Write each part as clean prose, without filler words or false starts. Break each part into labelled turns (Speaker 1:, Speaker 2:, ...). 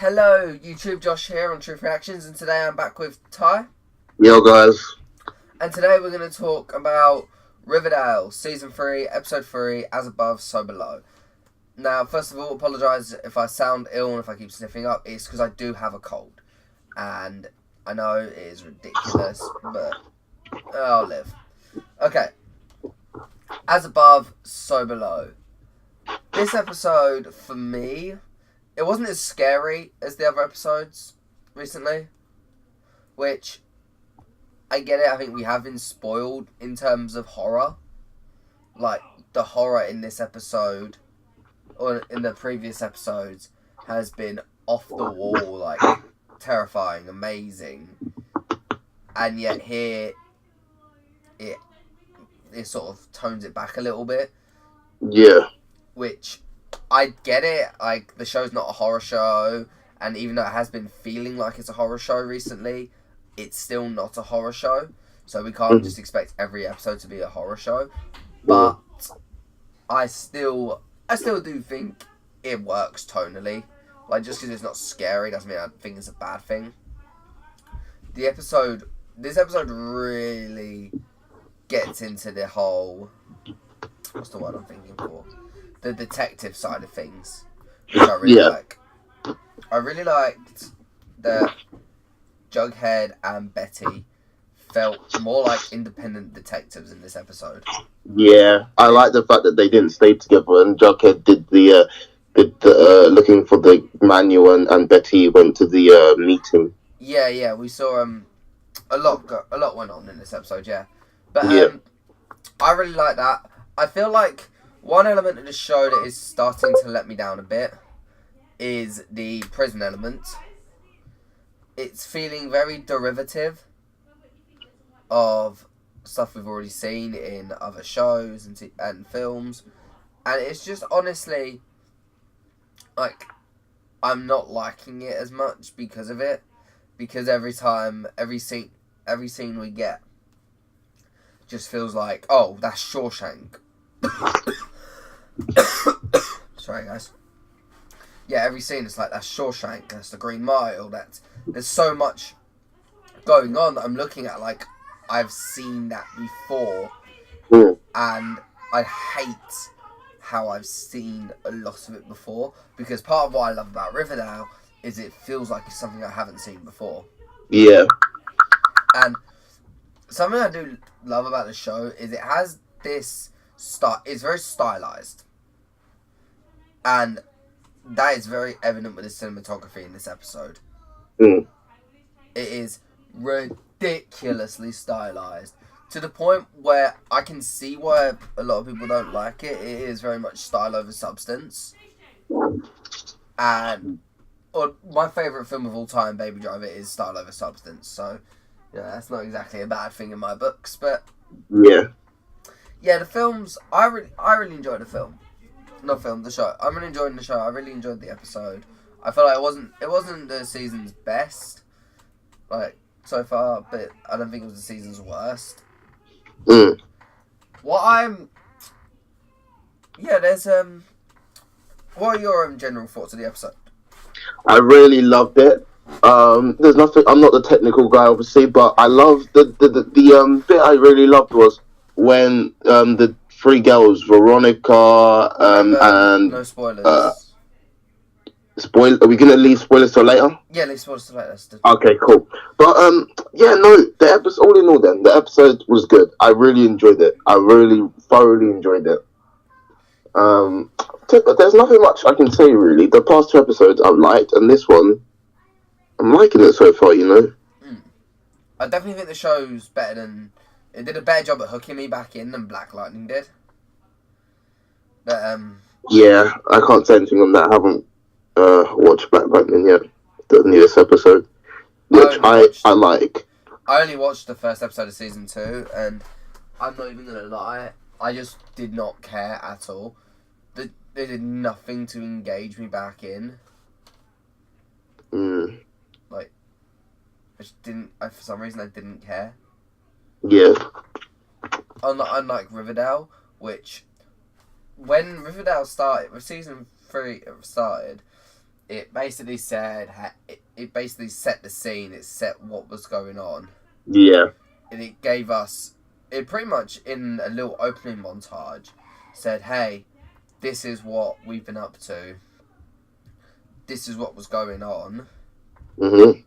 Speaker 1: Hello, YouTube, Josh here on Truth Reactions, and today I'm back with Ty.
Speaker 2: Yo, guys.
Speaker 1: And today we're going to talk about Riverdale, Season 3, Episode 3, As Above, So Below. Now, first of all, apologise if I sound ill and if I keep sniffing up. It's because I do have a cold. And I know it is ridiculous, but I'll live. Okay. As Above, So Below. This episode, for me, it wasn't as scary as the other episodes recently, which, I get it, I think we have been spoiled in terms of horror. Like, the horror in this episode, or in the previous episodes, has been off the wall, like, terrifying, amazing. And yet here, it sort of tones it back a little bit.
Speaker 2: Yeah.
Speaker 1: Which, I get it, like, the show's not a horror show, and even though it has been feeling like it's a horror show recently, it's still not a horror show, so we can't just expect every episode to be a horror show, but I still do think it works tonally. Like, just because it's not scary doesn't mean I think it's a bad thing. This episode really gets into the whole, what's the word I'm thinking for? The detective side of things, which I really like. I really liked that Jughead and Betty felt more like independent detectives in this episode.
Speaker 2: Yeah, I like the fact that they didn't stay together and Jughead did the looking for the manual and Betty went to the meeting.
Speaker 1: Yeah, we saw a lot went on in this episode, yeah. But I really like that. I feel like one element of the show that is starting to let me down a bit is the prison element. It's feeling very derivative of stuff we've already seen in other shows and films. And it's just honestly, like, I'm not liking it as much because of it. Because every scene we get just feels like, oh, that's Shawshank. Sorry, guys. Yeah, every scene is like, that's Shawshank, that's the Green Mile, there's so much going on that I'm looking at like, I've seen that before, and I hate how I've seen a lot of it before, because part of what I love about Riverdale is it feels like it's something I haven't seen before.
Speaker 2: Yeah.
Speaker 1: And something I do love about the show is it has this style, it's very stylized. And that is very evident with the cinematography in this episode. It is ridiculously stylized to the point where I can see why a lot of people don't like it. It is very much style over substance. And my favourite film of all time, Baby Driver, is style over substance. So, yeah, that's not exactly a bad thing in my books. But
Speaker 2: yeah,
Speaker 1: the films, I really enjoyed the film. The show. I'm really enjoying the show. I really enjoyed the episode. I feel like it wasn't the season's best, like, so far, but I don't think it was the season's worst. There's what are your general thoughts of the episode?
Speaker 2: I really loved it. There's nothing. I'm not the technical guy, obviously, but I love the bit I really loved was when the three girls, Veronica, and
Speaker 1: no spoilers.
Speaker 2: Are we gonna leave spoilers till later?
Speaker 1: Yeah, leave spoilers till later.
Speaker 2: Okay, cool. But the episode. All in all, then the episode was good. I really enjoyed it. I really thoroughly enjoyed it. There's nothing much I can say really. The past two episodes I've liked, and this one, I'm liking it so far. You know.
Speaker 1: I definitely think the show's better than. It did a better job at hooking me back in than Black Lightning did. But
Speaker 2: yeah, I can't say anything on that. I haven't watched Black Lightning yet. The newest episode, which I like.
Speaker 1: I only watched the first episode of season 2, and I'm not even gonna lie, I just did not care at all. They did nothing to engage me back in. Like, I just didn't. For some reason, I didn't care.
Speaker 2: Yeah.
Speaker 1: Unlike Riverdale, which, when Riverdale started, when season 3 started, it basically said it basically set the scene. It set what was going on,
Speaker 2: Yeah.
Speaker 1: and it gave us it pretty much in a little opening montage said, "Hey, this is what we've been up to. This is what was going on.
Speaker 2: Mhm.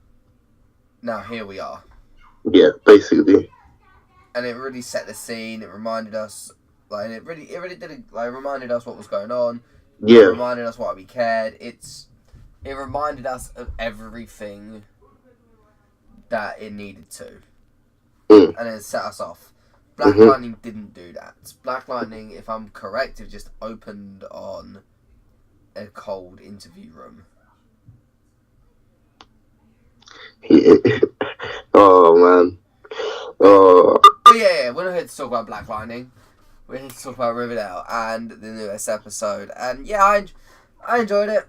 Speaker 1: Now here we are."
Speaker 2: Yeah, basically.
Speaker 1: And it really set the scene. It reminded us, like, it really did. Like, it reminded us what was going on. It
Speaker 2: Yeah.
Speaker 1: reminded us why we cared. It reminded us of everything that it needed to,
Speaker 2: Mm.
Speaker 1: and it set us off. Black
Speaker 2: Mhm.
Speaker 1: Lightning didn't do that. Black Lightning, if I'm correct, it just opened on a cold interview room.
Speaker 2: Oh man. Oh.
Speaker 1: But yeah, we're not here to talk about Black Lightning. We're here to talk about Riverdale and the newest episode. And yeah, I enjoyed it.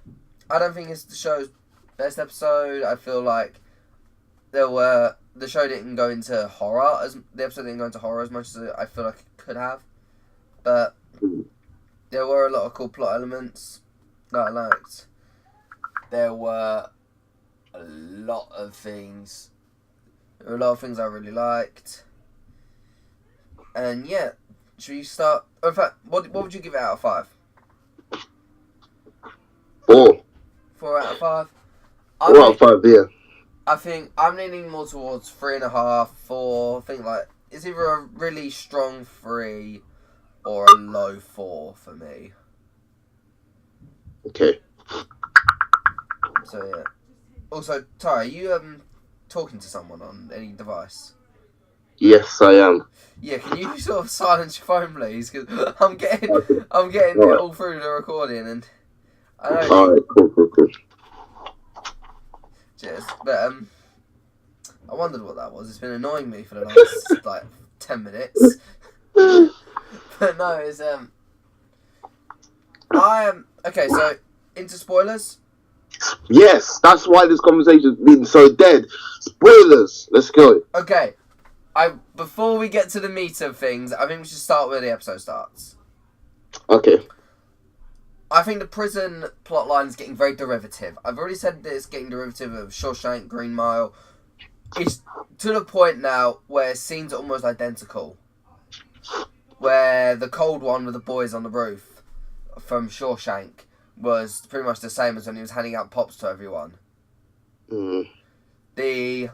Speaker 1: I don't think it's the show's best episode. I feel like the show didn't go into horror the episode didn't go into horror as much as I feel like it could have. But there were a lot of cool plot elements that I liked. There were a lot of things. There were a lot of things I really liked. And yeah, should we start? In fact, what would you give it out of 5?
Speaker 2: 4.
Speaker 1: 4 out of 5.
Speaker 2: 4 out of 5. Yeah.
Speaker 1: I think I'm leaning more towards 3.5, 4. I think like it's either a really strong 3 or a low 4 for me.
Speaker 2: Okay.
Speaker 1: So yeah. Also, Ty, are you talking to someone on any device?
Speaker 2: Yes, I am.
Speaker 1: Yeah, can you sort of silence your phone, please? Because I'm getting
Speaker 2: Okay.
Speaker 1: it all through the recording, and I know.
Speaker 2: Alright, cool.
Speaker 1: Cheers. But I wondered what that was. It's been annoying me for the last like 10 minutes. But no, it's I am okay. So into spoilers.
Speaker 2: Yes, that's why this conversation's been so dead. Spoilers. Let's go.
Speaker 1: Okay, before we get to the meat of things, I think we should start where the episode starts.
Speaker 2: Okay.
Speaker 1: I think the prison plotline is getting very derivative. I've already said that it's getting derivative of Shawshank, Green Mile. It's to the point now where scenes are almost identical. Where the cold one with the boys on the roof from Shawshank was pretty much the same as when he was handing out pops to everyone.
Speaker 2: Mm.
Speaker 1: The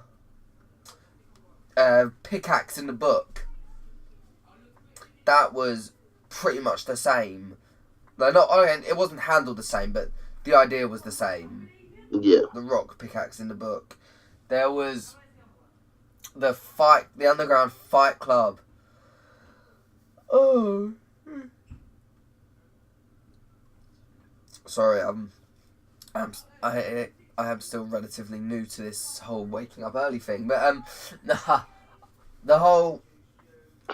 Speaker 1: pickaxe in the book, that was pretty much the same. Like, it wasn't handled the same, but the idea was the same.
Speaker 2: Yeah.
Speaker 1: The rock pickaxe in the book. There was the underground fight club. Oh. Sorry, I am still relatively new to this whole waking up early thing, but the whole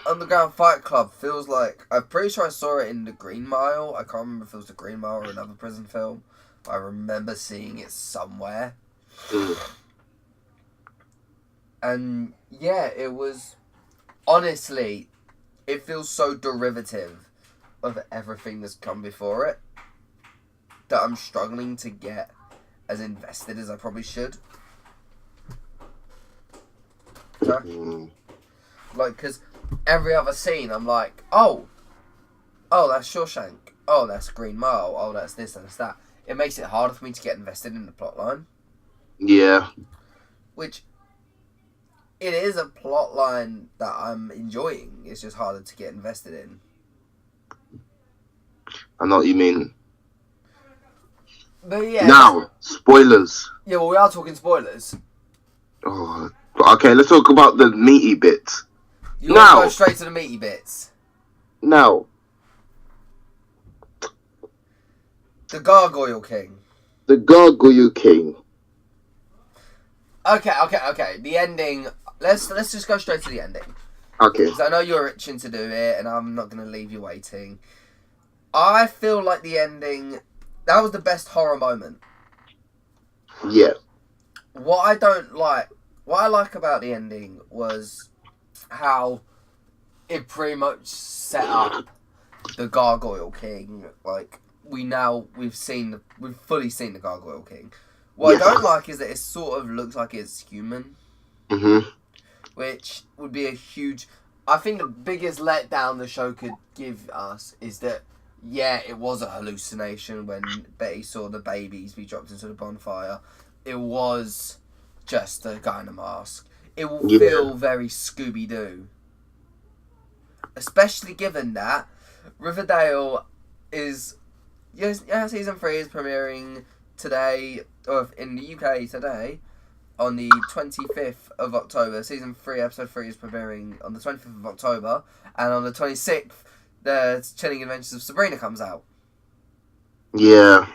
Speaker 1: underground fight club feels like, I'm pretty sure I saw it in the Green Mile. I can't remember if it was the Green Mile or another prison film. But I remember seeing it somewhere. And yeah, it was, honestly, it feels so derivative of everything that's come before it that I'm struggling to get as invested as I probably should. Okay? Like, because every other scene, I'm like, oh, that's Shawshank. Oh, that's Green Mile. Oh, that's this and that's that. It makes it harder for me to get invested in the plotline.
Speaker 2: Yeah.
Speaker 1: Which, it is a plotline that I'm enjoying. It's just harder to get invested in.
Speaker 2: I know what you mean.
Speaker 1: But yeah.
Speaker 2: Now, spoilers.
Speaker 1: Yeah, well, we are talking spoilers.
Speaker 2: Oh, okay, let's talk about the meaty bits.
Speaker 1: You want to go straight to the meaty bits?
Speaker 2: Now.
Speaker 1: The Gargoyle King.
Speaker 2: The Gargoyle King.
Speaker 1: Okay. The ending. Let's just go straight to the ending.
Speaker 2: Okay.
Speaker 1: Because I know you're itching to do it, and I'm not going to leave you waiting. I feel like the ending, that was the best horror moment.
Speaker 2: Yeah.
Speaker 1: What I like about the ending was how it pretty much set up the Gargoyle King, like, we've fully seen the Gargoyle King. What I don't like is that it sort of looks like it's human, which would be a huge. I think the biggest letdown the show could give us is that it was a hallucination when Betty saw the babies be dropped into the bonfire. It was just a guy in a mask. It will feel very Scooby-Doo. Especially given that Riverdale is... season 3 is premiering today, or in the UK today, on the 25th of October. Season 3, episode 3 is premiering on the 25th of October. And on the 26th, the Chilling Adventures of Sabrina comes out.
Speaker 2: Yeah.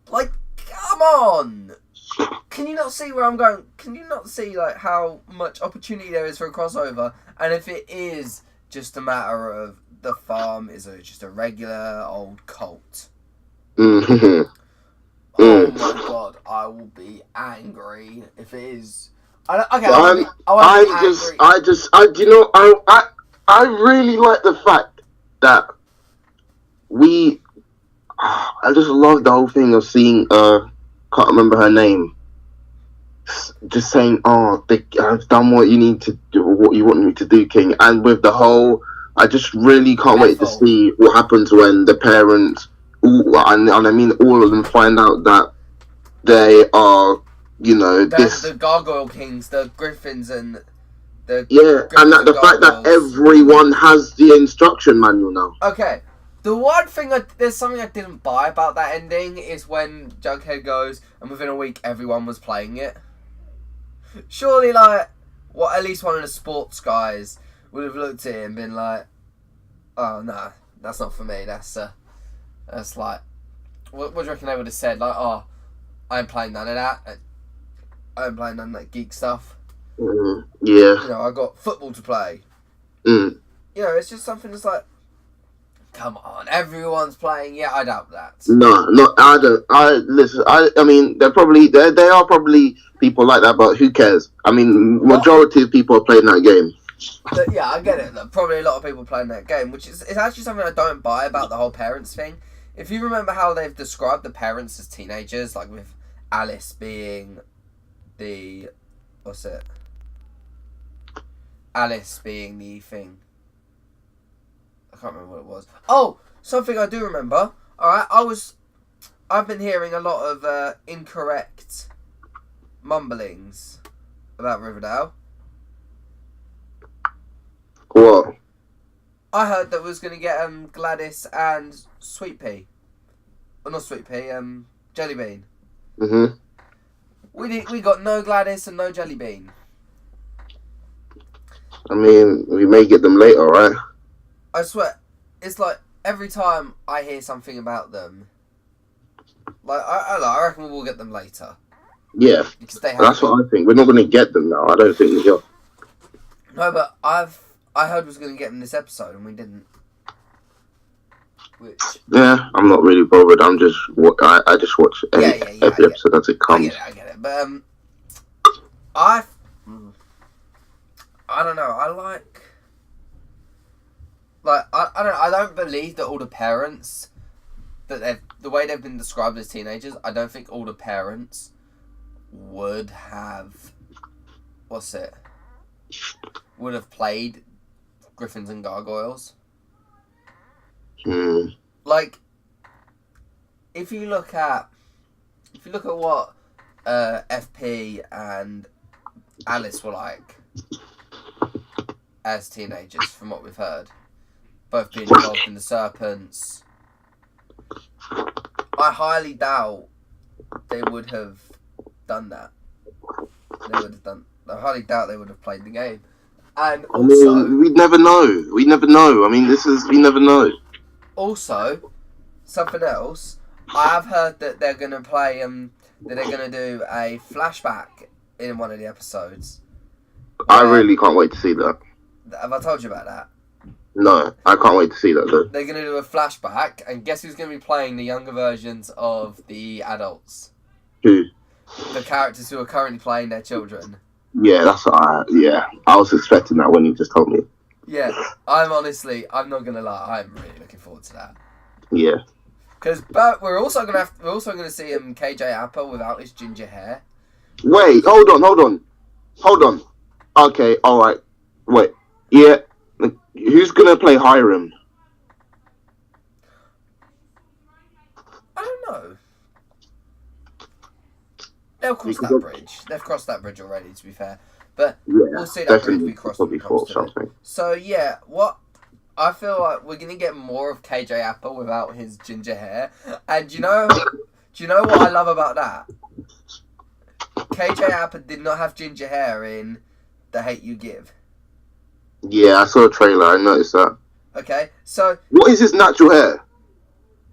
Speaker 1: Like, come on! Can you not see where I'm going? Can you not see like how much opportunity there is for a crossover? And if it is just a matter of the farm is just a regular old cult.
Speaker 2: Mm-hmm.
Speaker 1: Oh my god, I will be angry if it is. I
Speaker 2: really like the fact that I just love the whole thing of seeing can't remember her name, just saying, I've done what you need to do, what you want me to do, King. And with the whole, I just really can't wait to see what happens when the parents, and I mean all of them, find out that they are,
Speaker 1: the Gargoyle Kings, the Griffins and the
Speaker 2: and that the fact that everyone has the instruction manual now.
Speaker 1: Okay. The one thing, there's something I didn't buy about that ending is when Jughead goes, and within a week everyone was playing it. Surely, at least one of the sports guys would have looked at it and been like, oh, no, that's not for me, that's like, what do you reckon they would have said? Like, oh, I ain't playing none of that. I ain't playing none of that geek stuff.
Speaker 2: Yeah.
Speaker 1: I got football to play. It's just something that's like, come on, everyone's playing. Yeah, I doubt that.
Speaker 2: No, I don't. Listen. I mean, they are probably people like that, but who cares? I mean, majority of people are playing that game.
Speaker 1: Yeah, I get it. Probably a lot of people playing that game, which is actually something I don't buy about the whole parents thing. If you remember how they've described the parents as teenagers, like with Alice being the Alice being the thing. I can't remember what it was. Oh, something I do remember. Alright, I've been hearing a lot of incorrect mumblings about Riverdale.
Speaker 2: What?
Speaker 1: I heard that we was going to get Gladys and Sweet Pea. Well, not Sweet Pea, Jelly Bean.
Speaker 2: Mm-hmm.
Speaker 1: We got no Gladys and no Jelly Bean.
Speaker 2: I mean, we may get them later, right?
Speaker 1: I swear, it's like every time I hear something about them, like I reckon we'll get them later.
Speaker 2: Yeah,
Speaker 1: because
Speaker 2: that's what I think. We're not going to get them now. I don't think we are.
Speaker 1: No, but I heard we was going to get them this episode and we didn't.
Speaker 2: Yeah, I'm not really bothered. I just watch every episode as it comes.
Speaker 1: I get it. But I don't know. I don't believe that all the parents that the way they've been described as teenagers. I don't think all the parents would have played Griffins and Gargoyles. Like, if you look at what FP and Alice were like as teenagers, from what we've heard, both being involved in the Serpents, I highly doubt they would have done that. I highly doubt they would have played the game. And also,
Speaker 2: we'd never know. We never know. I mean, we never know.
Speaker 1: Also, something else, I have heard that they're going to play, that they're going to do a flashback in one of the episodes.
Speaker 2: I really can't wait to see that.
Speaker 1: Have I told you about that?
Speaker 2: No, I can't wait to see that though.
Speaker 1: They're going to do a flashback, and guess who's going to be playing the younger versions of the adults?
Speaker 2: Who?
Speaker 1: The characters who are currently playing their children.
Speaker 2: Yeah, that's what I was expecting that when you just told me.
Speaker 1: Yeah, I'm not going to lie, I'm really looking forward to that.
Speaker 2: Yeah.
Speaker 1: But we're also gonna see him KJ Apple without his ginger hair.
Speaker 2: Wait, hold on. Okay, all right. Wait, yeah. Who's gonna play Hiram?
Speaker 1: I don't know. They'll cross
Speaker 2: Because
Speaker 1: that bridge. They've crossed that bridge already, to be fair. But
Speaker 2: yeah,
Speaker 1: we'll see that bridge be crossed when it comes to
Speaker 2: something.
Speaker 1: it. So yeah, what I feel like we're gonna get more of KJ Apple without his ginger hair. And do you know what I love about that? KJ Apple did not have ginger hair in The Hate You Give.
Speaker 2: Yeah, I saw a trailer. I noticed that.
Speaker 1: Okay, so
Speaker 2: What is his natural hair?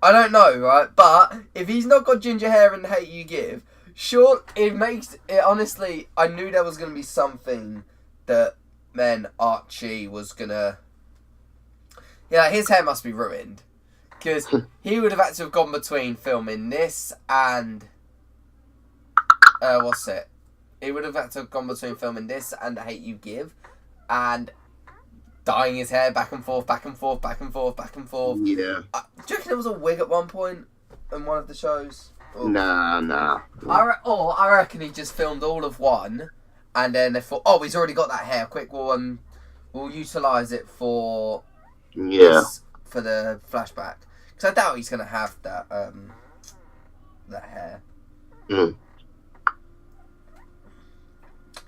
Speaker 1: I don't know, right? But if he's not got ginger hair in The Hate You Give, sure, it makes it. Honestly, I knew there was gonna be something that Archie was gonna. Yeah, his hair must be ruined because he would have had to have gone between filming this and what's it? He would have had to have gone between filming this and The Hate You Give, and dyeing his hair back and forth.
Speaker 2: Yeah.
Speaker 1: Do you reckon there was a wig at one point in one of the shows? Or,
Speaker 2: Nah.
Speaker 1: I reckon he just filmed all of one, and then they thought, oh, he's already got that hair. Quick, we'll utilise it for for the flashback. Because I doubt he's gonna have that hair.
Speaker 2: Mm.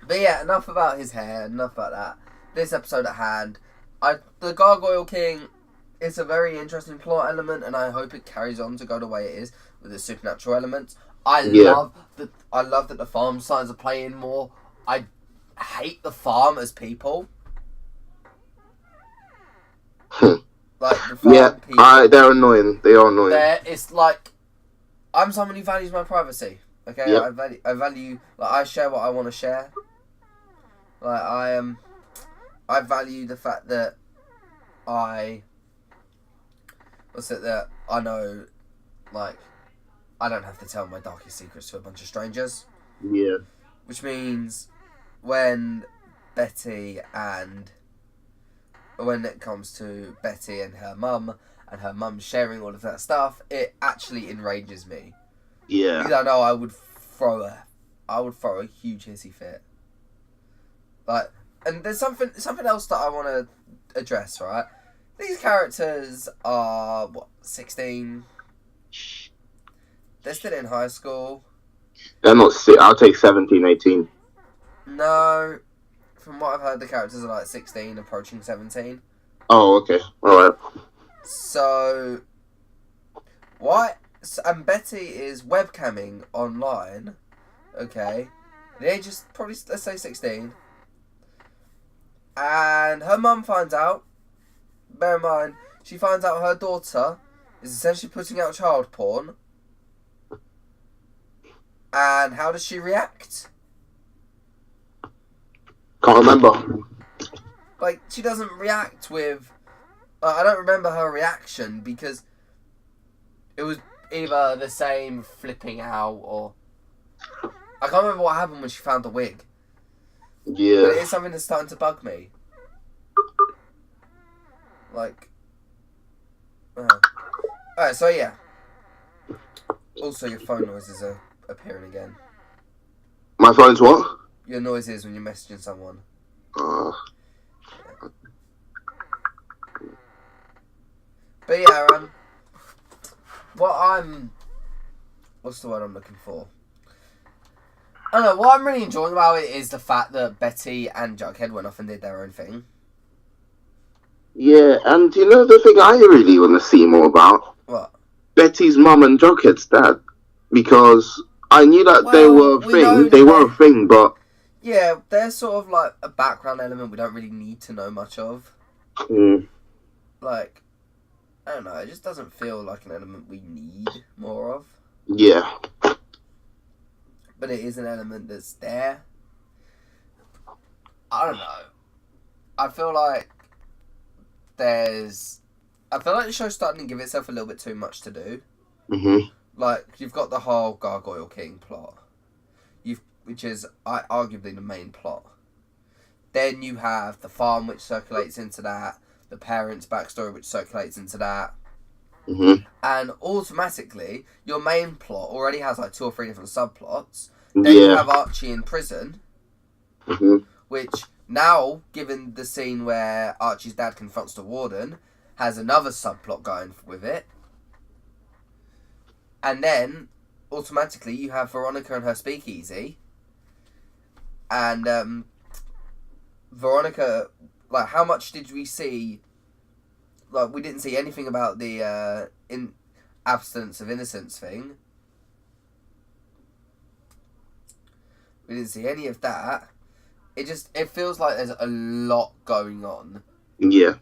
Speaker 1: But yeah, enough about his hair. Enough about that. This episode at hand, the Gargoyle King is a very interesting plot element, and I hope it carries on to go the way it is with the supernatural elements. I love that the farm signs are playing more. I hate the farm as people. Like the farm people.
Speaker 2: They're annoying. They are annoying.
Speaker 1: It's like I'm someone who values my privacy. Okay,
Speaker 2: yep.
Speaker 1: I value like I share what I want to share. Like I value the fact that I know, like, I don't have to tell my darkest secrets to a bunch of strangers.
Speaker 2: Yeah.
Speaker 1: Which means when it comes to Betty and her mum sharing all of that stuff, it actually enrages me.
Speaker 2: Yeah.
Speaker 1: Because I know I would throw a huge hissy fit. Like, and there's something else that I want to address, right? These characters are, 16? They're still in high school.
Speaker 2: They're not I'll take 17, 18.
Speaker 1: No. From what I've heard, the characters are like 16, approaching 17.
Speaker 2: Oh, okay. Alright.
Speaker 1: So, why? And Betty is webcamming online. Okay. The age is probably, let's say, 16. And her mum finds out. Bear in mind, she finds out her daughter is essentially putting out child porn. And how does she react?
Speaker 2: Can't remember.
Speaker 1: Like, she doesn't react with... I don't remember her reaction because it was either the same flipping out or... I can't remember what happened when she found the wig.
Speaker 2: Yeah.
Speaker 1: But it is something that's starting to bug me. Like... Alright, so yeah. Also, your phone noises are appearing again.
Speaker 2: My phone's what?
Speaker 1: Your noises when you're messaging someone. But yeah, what's the word I'm looking for? I don't know, what I'm really enjoying about it is the fact that Betty and Jughead went off and did their own thing.
Speaker 2: Yeah, and you know the thing I really want to see more about?
Speaker 1: What?
Speaker 2: Betty's mum and Jughead's dad. Because I knew that they were a thing. They were a thing, but...
Speaker 1: Yeah, they're sort of like a background element we don't really need to know much of.
Speaker 2: Mm.
Speaker 1: Like, I don't know, it just doesn't feel like an element we need more of.
Speaker 2: Yeah.
Speaker 1: But it is an element that's there. I don't know. I feel like the show's starting to give itself a little bit too much to do.
Speaker 2: Mm-hmm.
Speaker 1: Like, you've got the whole Gargoyle King plot. Which is arguably the main plot. Then you have the farm, which circulates into that. The parents' backstory, which circulates into that.
Speaker 2: Mhm.
Speaker 1: And automatically, your main plot already has like 2 or 3 different subplots. Then you
Speaker 2: Yeah.
Speaker 1: have Archie in prison,
Speaker 2: Mhm.
Speaker 1: which now, given the scene where Archie's dad confronts the warden, has another subplot going with it. And then, automatically, you have Veronica and her speakeasy. And Veronica, like, how much did we see? Like, we didn't see anything about the abstinence of innocence thing. We didn't see any of that. It feels like there's a lot going on.
Speaker 2: Yeah.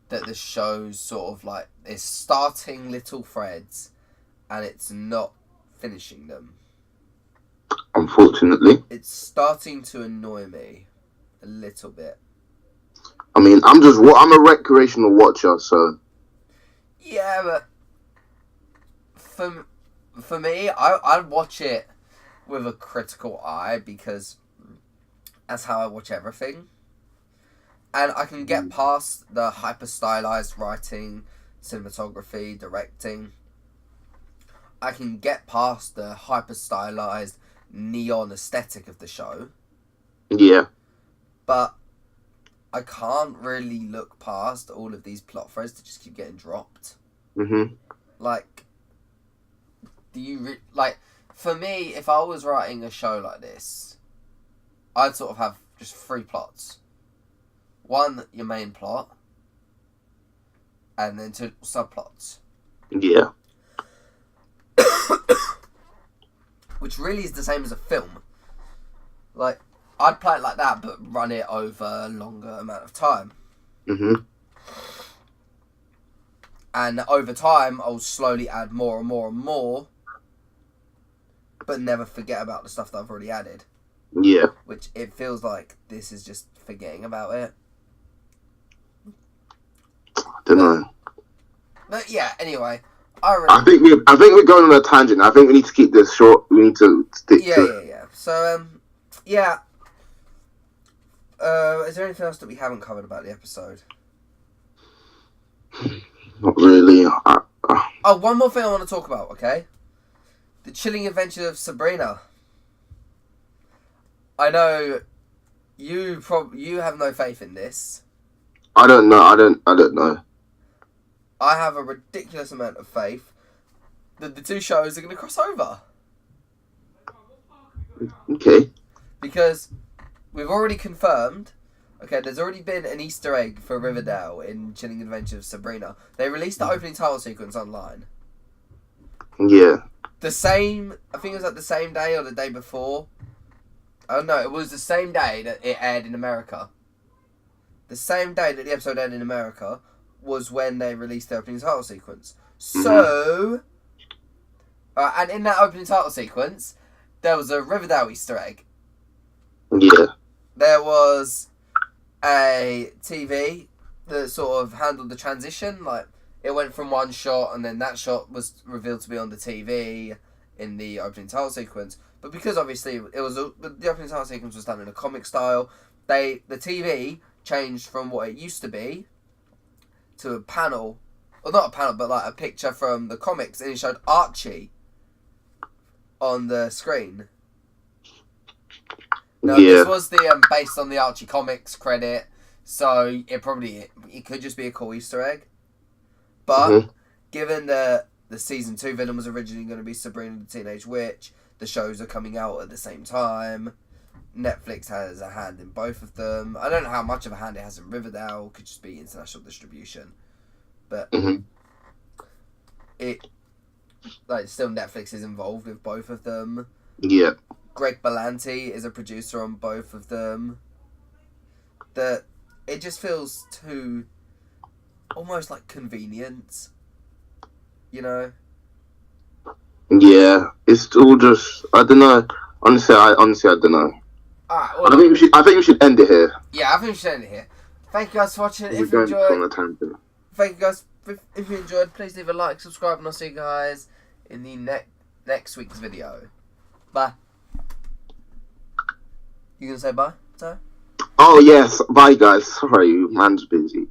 Speaker 1: That the show's sort of like, it's starting little threads and it's not finishing them.
Speaker 2: Unfortunately.
Speaker 1: It's starting to annoy me a little bit.
Speaker 2: I mean, I'm a recreational watcher, so.
Speaker 1: Yeah, but for me, I'd watch it with a critical eye because that's how I watch everything. And I can get past the hyper stylized writing, cinematography, directing. I can get past the hyper stylized neon aesthetic of the show.
Speaker 2: Yeah.
Speaker 1: But I can't really look past all of these plot threads that just keep getting dropped.
Speaker 2: Mhm.
Speaker 1: Like, for me, if I was writing a show like this, I'd sort of have just 3 plots. 1, your main plot, and then 2 subplots.
Speaker 2: Yeah.
Speaker 1: Which really is the same as a film. Like, I'd play it like that, but run it over a longer amount of time.
Speaker 2: Mhm.
Speaker 1: And over time, I'll slowly add more and more and more, but never forget about the stuff that I've already added.
Speaker 2: Yeah.
Speaker 1: Which it feels like this is just forgetting about it.
Speaker 2: Don't know.
Speaker 1: But yeah, anyway,
Speaker 2: I think we're going on a tangent. I think we need to keep this short. We need to stick to.
Speaker 1: Yeah. So yeah. Is there anything else that we haven't covered about the episode?
Speaker 2: Not really.
Speaker 1: Oh, one more thing I want to talk about. Okay, the chilling adventure of Sabrina. I know you have no faith in this.
Speaker 2: I don't know. I don't know.
Speaker 1: I have a ridiculous amount of faith that the 2 shows are going to cross over.
Speaker 2: Okay.
Speaker 1: Because we've already confirmed, okay, there's already been an Easter egg for Riverdale in Chilling Adventure of Sabrina. They released the opening title sequence online.
Speaker 2: Yeah.
Speaker 1: I think it was like the same day or the day before. Oh no, it was the same day that it aired in America. The same day that the episode aired in America was when they released the opening title sequence. So, and in that opening title sequence, there was a Riverdale Easter egg.
Speaker 2: Yeah.
Speaker 1: There was a TV that sort of handled the transition. Like, it went from one shot and then that shot was revealed to be on the TV in the opening title sequence. But because obviously the opening title sequence was done in a comic style, the TV changed from what it used to be to a panel, or not a panel, but like a picture from the comics, and it showed Archie on the screen. Now, this was the based on the Archie comics credit, so it could just be a cool Easter egg. But given the season 2 villain was originally going to be Sabrina the Teenage Witch, the shows are coming out at the same time. Netflix has a hand in both of them. I don't know how much of a hand it has in Riverdale. It could just be international distribution, but still Netflix is involved with both of them.
Speaker 2: Yeah.
Speaker 1: Greg Berlanti is a producer on both of them. That it just feels too almost like convenient, you know.
Speaker 2: Yeah, it's all just I don't know. Honestly, I don't know.
Speaker 1: Alright, well,
Speaker 2: I think we should end it here.
Speaker 1: Yeah, I think we should end it here. Thank you guys for watching.
Speaker 2: We're
Speaker 1: If you enjoyed,
Speaker 2: on a tangent.
Speaker 1: thank you guys. If you enjoyed, please leave a like, subscribe, and I'll see you guys in the next week's video. Bye. You gonna say bye? Sorry?
Speaker 2: Oh yes, bye guys. Sorry, man's busy.